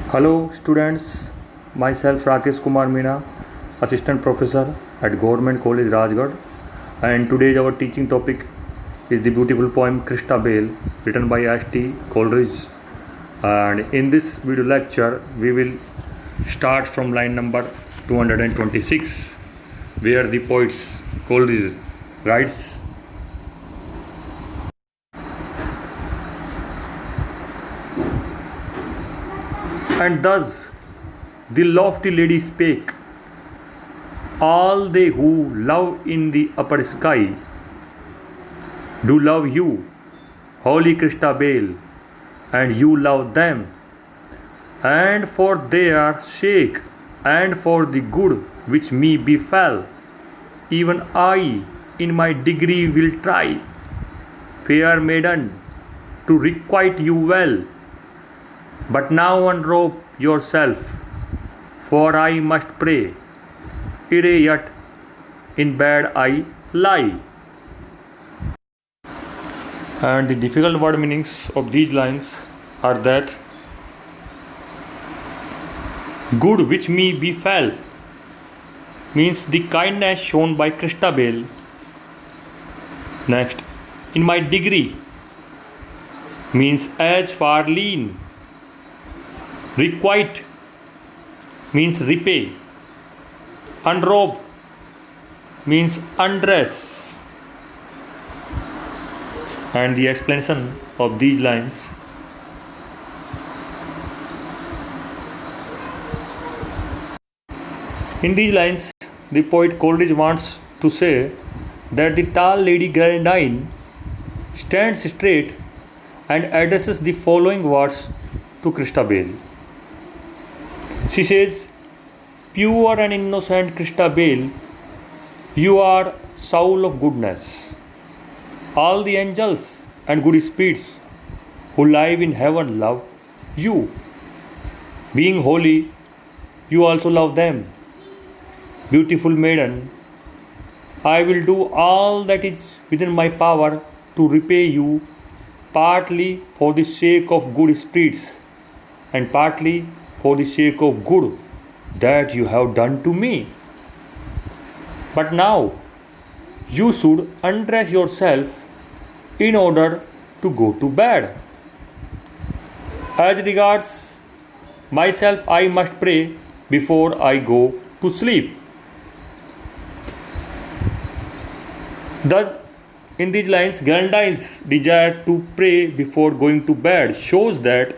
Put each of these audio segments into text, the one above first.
Hello students, myself Rakesh Kumar Meena, Assistant Professor at Government College Rajgarh, and today our teaching topic is the beautiful poem Christabel written by S.T. Coleridge. And in this video lecture we will start from line number 226 where the poet Coleridge writes, and thus the lofty lady spake, all they who love in the upper sky do love you, holy Christabel, and you love them, and for their sake and for the good which me befell, even I in my degree will try, fair maiden, to requite you well. But now unrobe yourself, for I must pray, ere yet in bed I lie. And the difficult word meanings of these lines are that good which me befell means the kindness shown by Christabel. Next, in my degree means as far lean. Requite means repay. Unrobe means undress. And the explanation of these lines. In these lines, the poet Coleridge wants to say that the tall lady Geraldine stands straight and addresses the following words to Christabel. She says, pure and innocent Christabel, you are soul of goodness. All the angels and good spirits who live in heaven love you. Being holy, you also love them. Beautiful maiden, I will do all that is within my power to repay you, partly for the sake of good spirits and partly for the sake of good that you have done to me. But now you should undress yourself in order to go to bed. As regards myself, I must pray before I go to sleep. Thus, in these lines, Geraldine's desire to pray before going to bed shows that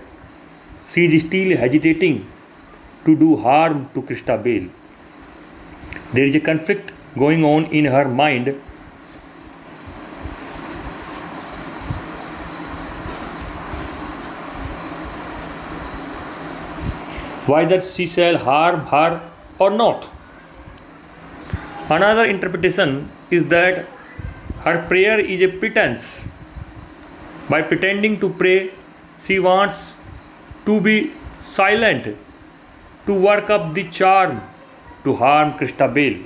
she is still hesitating to do harm to Christabel. There is a conflict going on in her mind. Whether she shall harm her or not. Another interpretation is that her prayer is a pretense. By pretending to pray, she wants to be silent, to work up the charm to harm Christabel.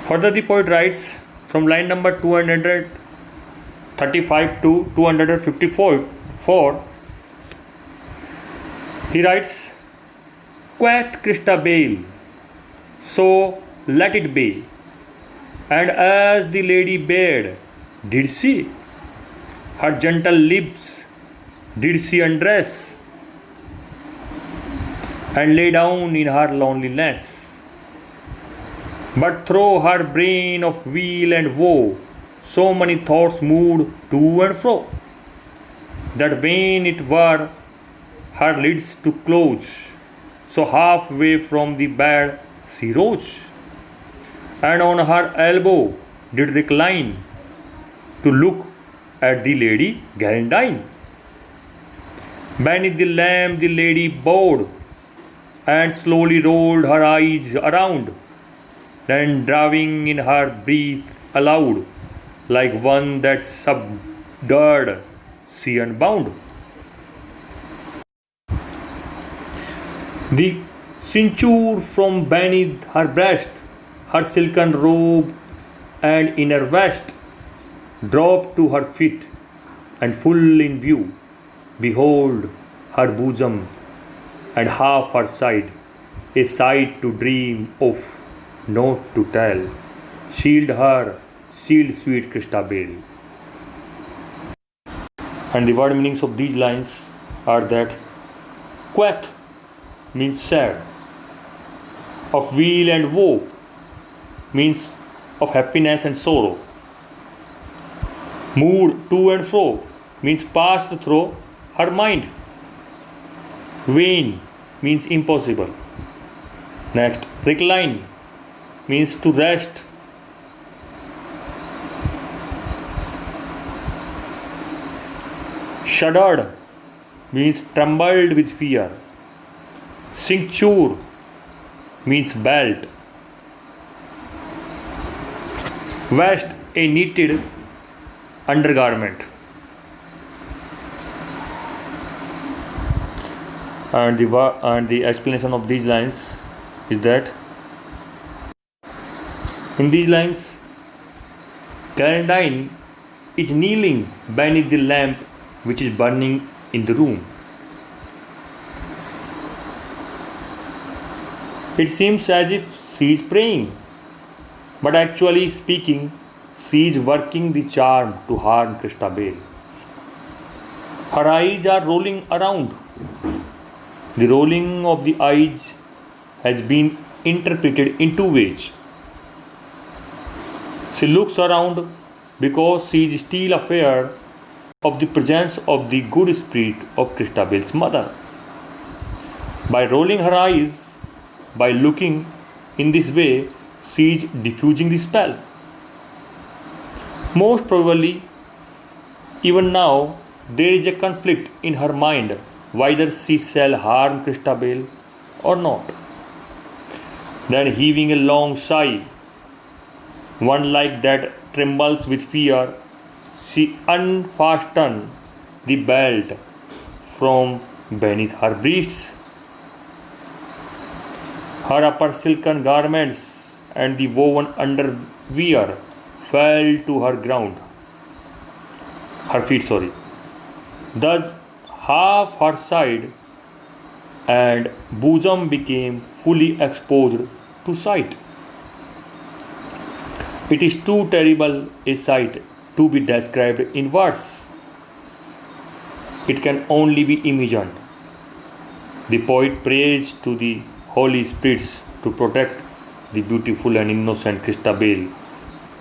Further, the poet writes from line number 235 to 254. He writes, quath Christabel, so let it be. And as the lady bade, did she? Her gentle lips did she undress and lay down in her loneliness. But through her brain of weal and woe, so many thoughts moved to and fro, that vain it were her lids to close. So halfway from the bed she rose, and on her elbow did recline to look at the lady Geraldine. Beneath the lamp the lady bowed and slowly rolled her eyes around, then drawing in her breath aloud, like one that subdued sea unbound. The cincture from beneath her breast, her silken robe and inner vest dropped to her feet and full in view, Behold her bosom and half her side, a sight to dream of, not to tell. Shield her, shield sweet Christabel. And the word meanings of these lines are that quath means sad, of weal and woe means of happiness and sorrow. Moved to and fro means passed through her mind. Vain means impossible. Next, recline means to rest. Shuddered means trembled with fear. Cincture means belt. Vest, a knitted undergarment. And the explanation of these lines is that in these lines, Gallandine is kneeling beneath the lamp which is burning in the room. It seems as if she is praying, but actually speaking, she is working the charm to harm Christabel. Her eyes are rolling around. The rolling of the eyes has been interpreted in two ways. She looks around because she is still aware of the presence of the good spirit of Christabel's mother. By rolling her eyes, by looking in this way, she is diffusing the spell. Most probably, even now, there is a conflict in her mind whether she shall harm Christabel or not. Then, heaving a long sigh, one like that trembles with fear, she unfastened the belt from beneath her breasts. Her upper silken garments and the woven underwear fell to her feet. Thus, half her side and bosom became fully exposed to sight. It is too terrible a sight to be described in words. It can only be imagined. The poet prays to the holy spirits to protect the beautiful and innocent Christabel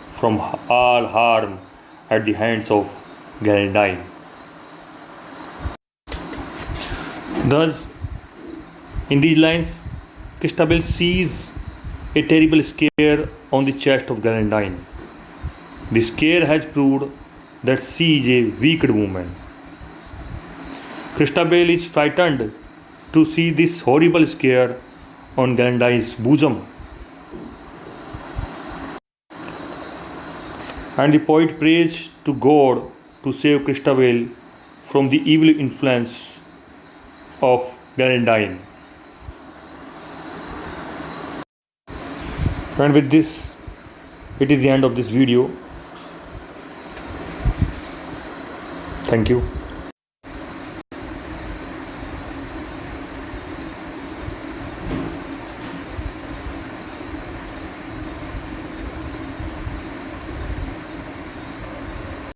from all harm at the hands of Gallandine. Thus, in these lines, Christabel sees a terrible scare on the chest of Gallandine. The scare has proved that she is a wicked woman. Christabel is frightened to see this horrible scare on Gallandine's bosom. And the poet prays to God to save Christabel from the evil influence of Gallandine. And with this, it is the end of this video. Thank you.